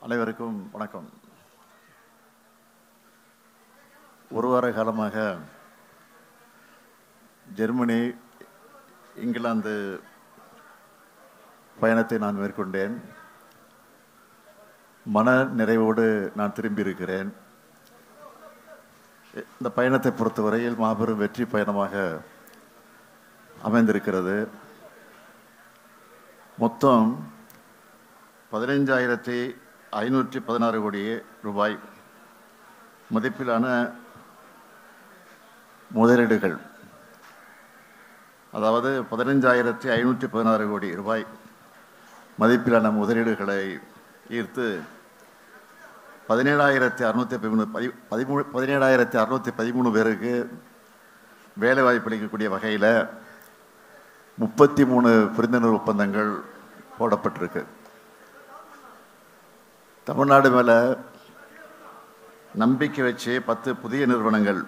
அனைவருக்கும் வணக்கம். ஒரு வார காலமாக ஜெர்மனி, இங்கிலாந்து பயணத்தை நான் மேற்கொண்டேன். மன நிறைவோடு நான் திரும்பியிருக்கிறேன். இந்த பயணத்தை பொறுத்தவரையில் மாபெரும் வெற்றி பயணமாக அமைந்திருக்கிறது. மொத்தம் 15,516 கோடி ரூபாய் மதிப்பிலான முதலீடுகள், அதாவது 15,516 கோடி ரூபாய் மதிப்பிலான முதலீடுகளை ஈர்த்து 17,613 பேருக்கு வேலைவாய்ப்பு அளிக்கக்கூடிய வகையில் 33 புரிந்துணர்வு ஒப்பந்தங்கள் போடப்பட்டிருக்கு. தமிழ்நாடு மேலே நம்பிக்கை வச்சு 10 புதிய நிறுவனங்கள்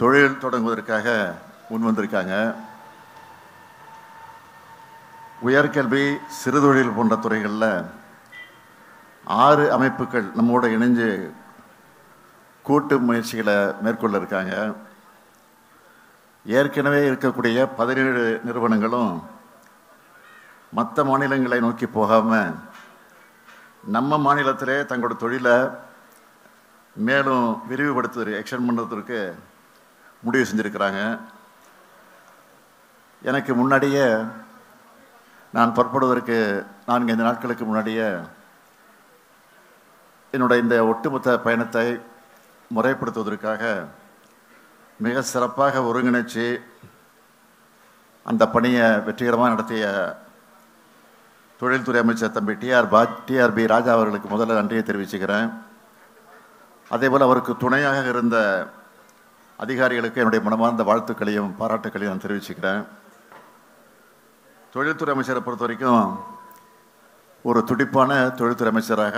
தொழில் தொடங்குவதற்காக முன்வந்திருக்காங்க. உயர்கல்வி, சிறுதொழில் போன்ற துறைகளில் 6 அமைப்புகள் நம்மோடு இணைஞ்சு கூட்டு முயற்சிகளை மேற்கொள்ள இருக்காங்க. ஏற்கனவே இருக்கக்கூடிய 17 நிறுவனங்களும் மற்ற மாநிலங்களை நோக்கி போகாமல் நம்ம மாநிலத்திலே தங்களோட தொழிலை மேலும் விரிவுபடுத்துவதற்கு, எக்ஸ்டெண்ட் பண்ணுறதுக்கு முடிவு செஞ்சுருக்கிறாங்க. எனக்கு முன்னாடியே, நான் புறப்படுவதற்கு 4-5 நாட்களுக்கு முன்னாடியே என்னுடைய இந்த ஒட்டுமொத்த பயணத்தை முறைப்படுத்துவதற்காக மிக சிறப்பாக ஒருங்கிணைச்சு அந்த பணியை வெற்றிகரமாக நடத்திய தொழில்துறை அமைச்சர் தம்பி டிஆர்பி ராஜா அவர்களுக்கு முதல்ல நன்றியை தெரிவிச்சுக்கிறேன். அதேபோல் அவருக்கு துணையாக இருந்த அதிகாரிகளுக்கு என்னுடைய மனமார்ந்த வாழ்த்துக்களையும் பாராட்டுக்களையும் நான் தெரிவிச்சுக்கிறேன். தொழில்துறை அமைச்சரை பொறுத்த வரைக்கும் ஒரு துடிப்பான தொழில்துறை அமைச்சராக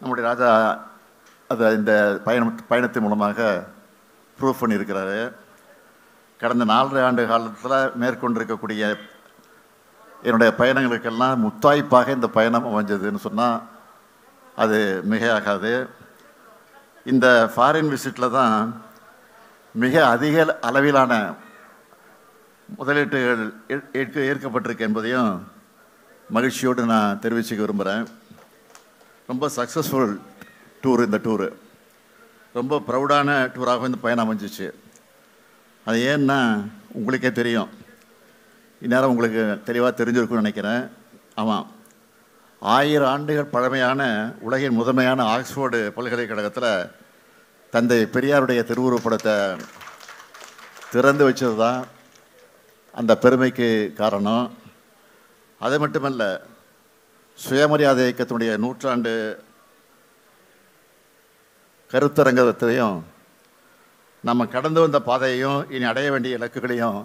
நம்முடைய ராஜா அதை இந்த பயணத்தின் மூலமாக ப்ரூவ் பண்ணியிருக்கிறாரு. கடந்த 4 ஆண்டு காலத்தில் மேற்கொண்டிருக்கக்கூடிய என்னுடைய பயணங்களுக்கெல்லாம் முத்தாய்ப்பாக இந்த பயணம் அமைஞ்சதுன்னு சொன்னால் அது மிகையாகாது. இந்த ஃபாரின் விசிட்டில் தான் மிக அதிக அளவிலான முதலீட்டுகள் ஏற்கப்பட்டிருக்கு என்பதையும் மகிழ்ச்சியோடு நான் தெரிவிச்சுக்க விரும்புகிறேன். ரொம்ப சக்ஸஸ்ஃபுல் டூர். இந்த டூரு ரொம்ப ப்ரௌடான டூராக இந்த பயணம் அமைஞ்சிச்சு. அது ஏன்னா உங்களுக்கே தெரியும், இந்நேரம் உங்களுக்கு தெளிவாக தெரிஞ்சிருக்குன்னு நினைக்கிறேன். ஆமாம், 1000 ஆண்டுகள் பழமையான உலகின் முதன்மையான ஆக்ஸ்போர்டு பல்கலைக்கழகத்தில் தந்தை பெரியாருடைய திருவுருவப்படத்தை திறந்து வச்சது தான் அந்த பெருமைக்கு காரணம். அது மட்டுமல்ல, சுயமரியாதை இயக்கத்தினுடைய 100ஆண்டு கருத்தரங்கத்தையும் நம்ம கடந்து வந்த பாதையையும் இனி அடைய வேண்டிய இலக்குகளையும்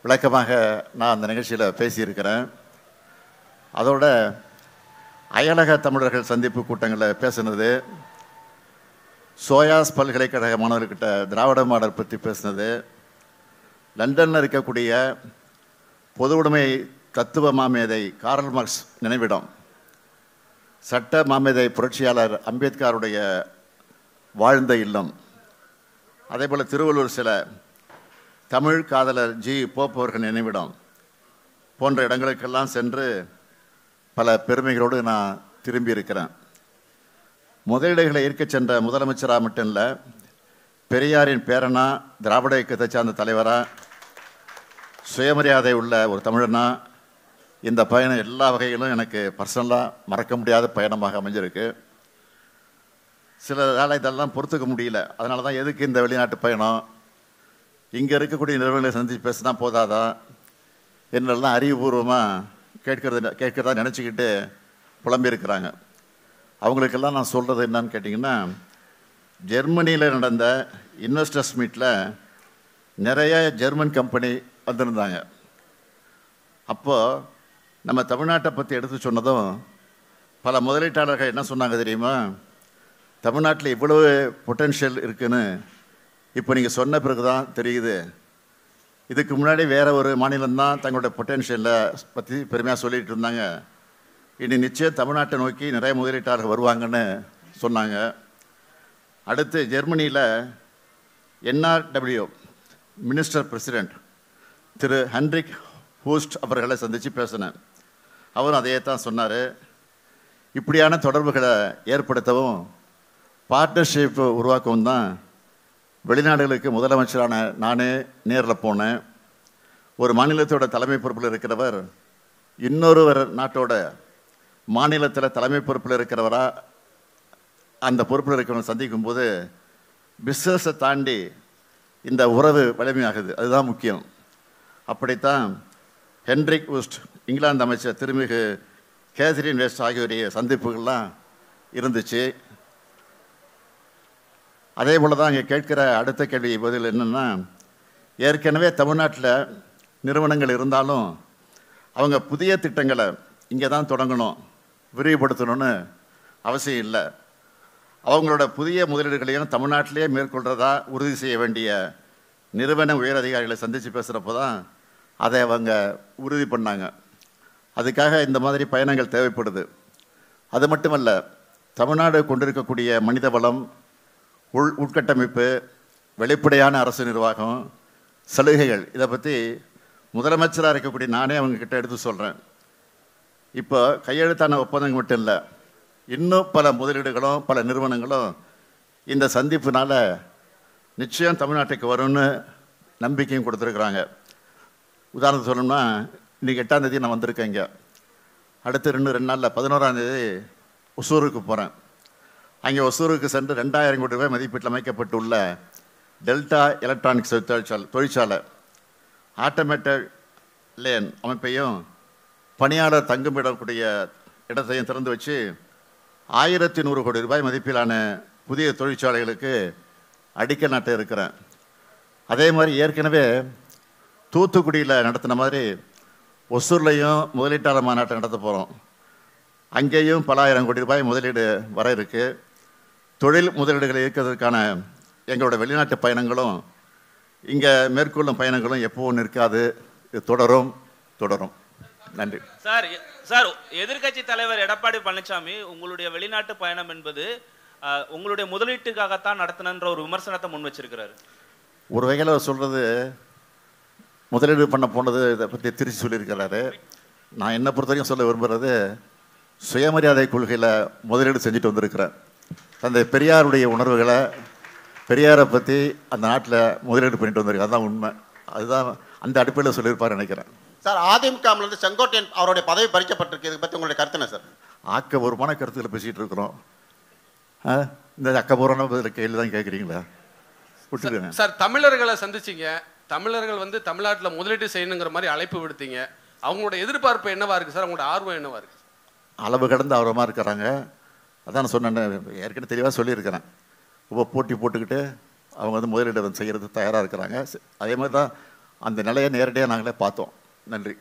விளக்கமாக நான் அந்த நிகழ்ச்சியில் பேசியிருக்கிறேன். அதோட அயலக தமிழர்கள் சந்திப்பு கூட்டங்களில் பேசுனது, சோயாஸ் பல்கலைக்கழக மாணவர்கிட்ட திராவிட மாடல் பற்றி பேசுனது, லண்டனில் இருக்கக்கூடிய பொது உடைமை தத்துவ மாமேதை கார்ல் மார்க்ஸ் நினைவிடம், சட்ட மாமேதை புரட்சியாளர் அம்பேத்கருடைய வாழ்ந்த இல்லம், அதேபோல் திருவள்ளூர் சில தமிழ் காதலர் போப் அவர்கள் நினைவிடம் போன்ற இடங்களுக்கெல்லாம் சென்று பல பெருமைகளோடு நான் திரும்பி இருக்கிறேன். முதலீடுகளை ஈர்க்க சென்ற முதலமைச்சராக மட்டும் இல்லை, பெரியாரின் பேரனா, திராவிட இயக்கத்தை சார்ந்த தலைவராக, சுயமரியாதை உள்ள ஒரு தமிழனா இந்த பயணம் எல்லா வகையிலும் எனக்கு பர்சனலாக மறக்க முடியாத பயணமாக அமைஞ்சிருக்கு. சில வேலை இதெல்லாம் பொறுத்துக்க முடியல. அதனால தான் எதுக்கு இந்த வெளிநாட்டு பயணம், இங்கே இருக்கக்கூடிய நிறுவனங்களை சந்தித்து பேசினா போதாதா என்னெல்லாம் அறிவுபூர்வமாக கேட்கிறதா நினச்சிக்கிட்டு புலம்பியிருக்கிறாங்க. அவங்களுக்கெல்லாம் நான் சொல்கிறது என்னன்னு கேட்டிங்கன்னா, ஜெர்மனியில் நடந்த இன்வெஸ்டர்ஸ் மீட்டில் நிறைய ஜெர்மன் கம்பெனி வந்திருந்தாங்க. அப்போது நம்ம தமிழ்நாட்டை பற்றி எடுத்து சொன்னதும் பல முதலீட்டாளர்கள் என்ன சொன்னாங்க தெரியுமா, தமிழ்நாட்டில் இவ்வளவு பொட்டென்ஷியல் இருக்குன்னு இப்போ நீங்கள் சொன்ன பிறகு தான் தெரியுது. இதுக்கு முன்னாடி வேறு ஒரு மாநிலம்தான் தங்களுடைய பொட்டென்ஷியலை பற்றி பெருமையாக சொல்லிகிட்டு இருந்தாங்க. இனி நிச்சயம் தமிழ்நாட்டை நோக்கி நிறைய முதலீட்டாளர்கள் வருவாங்கன்னு சொன்னாங்க. அடுத்து ஜெர்மனியில் NRW மினிஸ்டர் பிரசிடெண்ட் திரு ஹென்ரிக் ஹூஸ்ட் அவர்களை சந்தித்து பேசினேன். அவரும் அதையே தான் சொன்னார். இப்படியான தொடர்புகளை ஏற்படுத்தவும் பார்ட்னர்ஷிப் உருவாக்கவும் தான் வெளிநாடுகளுக்கு முதலமைச்சரான நானே நேரில் போனேன். ஒரு மாநிலத்தோட தலைமை பொறுப்பில் இருக்கிறவர் இன்னொருவர் நாட்டோட மாநிலத்தில் தலைமை பொறுப்பில் இருக்கிறவரா அந்த பொறுப்பில் இருக்கிறவங்க சந்திக்கும் போது பிஸ்னஸை தாண்டி இந்த உறவு வலிமையாகுது. அதுதான் முக்கியம். அப்படித்தான் ஹென்ரிக் ஹூஸ்ட், இங்கிலாந்து அமைச்சர் திருமிகு கேத்ரின் வெஸ்ட் ஆகியோருடைய சந்திப்புகள்லாம் இருந்துச்சு. அதே போல் தான் இங்கே கேட்குற அடுத்த கேள்வி பதில் என்னென்னா, ஏற்கனவே தமிழ்நாட்டில் நிறுவனங்கள் இருந்தாலும் அவங்க புதிய திட்டங்களை இங்கே தான் தொடங்கணும், விரிவுபடுத்தணும்னு அவசியம் இல்லை. அவங்களோட புதிய முதலீடுகளையும் தமிழ்நாட்டிலே மேற்கொள்கிறதா உறுதி செய்ய வேண்டிய நிறுவன உயர் அதிகாரிகளை சந்தித்து பேசுகிறப்போ தான் அதை அவங்க உறுதி பண்ணாங்க. அதுக்காக இந்த மாதிரி பயணங்கள் தேவைப்படுது. அது மட்டுமல்ல, தமிழ்நாடு கொண்டிருக்கக்கூடிய மனித வளம், உட்கட்டமைப்பு, வெளிப்படையான அரசு நிர்வாகம், சலுகைகள், இதை பற்றி முதலமைச்சராக இருக்கக்கூடிய நானே அவங்கக்கிட்ட எடுத்து சொல்கிறேன். இப்போ கையெழுத்தான ஒப்பந்தங்கள் மட்டும் இல்லை, இன்னும் பல முதலீடுகளும் பல நிறுவனங்களும் இந்த சந்திப்புனால் நிச்சயம் தமிழ்நாட்டுக்கு வரும்னு நம்பிக்கையும் கொடுத்துருக்குறாங்க. உதாரணத்துக்கு சொல்லணும்னா, இன்றைக்கி 8ஆம் தேதி நான் வந்திருக்கேன். இங்கே அடுத்து 2 நாளில் 11ஆம் தேதி ஒசூருக்கு போகிறேன். அங்கே ஒசூருக்கு சென்று 2000 கோடி ரூபாய் மதிப்பீட்டில் அமைக்கப்பட்டுள்ள டெல்டா எலக்ட்ரானிக்ஸ் தொழிற்சாலை ஆட்டோமேட்டட் லேன் அமைப்பையும் பணியாளர் தங்குமிடக்கூடிய இடத்தையும் திறந்து வச்சு 1100 கோடி ரூபாய் மதிப்பிலான புதிய தொழிற்சாலைகளுக்கு அடிக்கல் நாட்ட இருக்கிறேன். அதே மாதிரி ஏற்கனவே தூத்துக்குடியில் நடத்தின மாதிரி ஒசூர்லையும் முதலீட்டாளர் மாநாட்டை நடத்த போகிறோம். அங்கேயும் பல ஆயிரம் கோடி ரூபாய் முதலீடு வர இருக்குது. தொழில் முதலீடுகளை இருக்கிறதுக்கான எங்களோட வெளிநாட்டு பயணங்களும் இங்கே மேற்கொள்ளும் பயணங்களும் எப்பவும் நிற்காது, இது தொடரும். நன்றி சார். சார், எதிர்க்கட்சி தலைவர் எடப்பாடி பழனிசாமி உங்களுடைய வெளிநாட்டு பயணம் என்பது உங்களுடைய முதலீட்டுக்காகத்தான் நடத்தினன்ற ஒரு விமர்சனத்தை முன் வச்சிருக்கிறாரு. ஒரு வகையில் சொல்கிறது, முதலீடு பண்ண போனது இதை பற்றி திருச்சி சொல்லியிருக்கிறாரு. நான் என்னை பொறுத்த வரைக்கும் சொல்ல விரும்புகிறது, சுயமரியாதை கொள்கையில் முதலீடு செஞ்சுட்டு வந்திருக்கிறேன். அந்த பெரியாருடைய உணர்வுகளை, பெரியாரை பற்றி அந்த நாட்டில் முதலீடு பண்ணிட்டு வந்திருக்கேன். அதுதான் உண்மை. அதுதான் அந்த அடிப்படையில் சொல்லியிருப்பார் நினைக்கிறேன். சார், அதிமுகவிலிருந்து செங்கோட்டையன் அவருடைய பதவி பறிக்கப்பட்டிருக்கு. இதை பற்றி உங்களுடைய கருத்து என்ன சார்? ஆக்கபூர்வமான கருத்துக்களை பேசிகிட்டு இருக்கிறோம். இந்த அக்கபூர்வமான கேள்வி தான் கேட்குறீங்களா? விட்டுருங்க சார். தமிழர்களை சந்திச்சிங்க, தமிழர்கள் வந்து தமிழ்நாட்டில் முதலீடு செய்யணுங்கிற மாதிரி அழைப்பு விடுத்தீங்க. அவங்களோட எதிர்பார்ப்பு என்னவா இருக்குது சார்? அவங்களோட ஆர்வம் என்னவா இருக்குது? அளவு கடந்து ஆர்வமாக இருக்கிறாங்க. அதான் சொன்னேன், ஏற்கனவே தெளிவாக சொல்லியிருக்கிறேன். ரொம்ப போட்டி போட்டுக்கிட்டு அவங்க வந்து முதலீடு செய்கிறது தயாராக இருக்கிறாங்க. அதே மாதிரி தான் அந்த நிலையை நேரடியாக நாங்களே பார்த்தோம். நன்றி.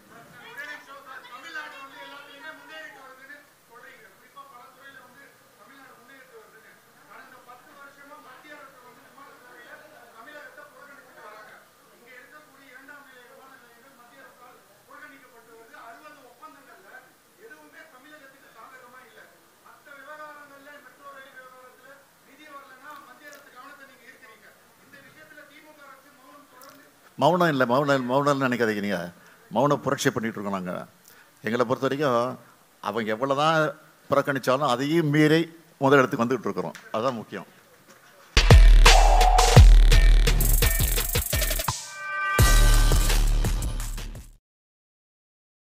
மௌனம் இல்லை, மௌனம்னு நினைக்காதீங்க. நீங்கள் மௌன புரட்சி பண்ணிகிட்டு இருக்கோம். நாங்கள் எங்களை பொறுத்த வரைக்கும் அவங்க எவ்வளோ தான் புறக்கணித்தாலும் அதையும் மீறி முதலிடத்துக்கு வந்துக்கிட்டு இருக்கிறோம். அதுதான் முக்கியம்.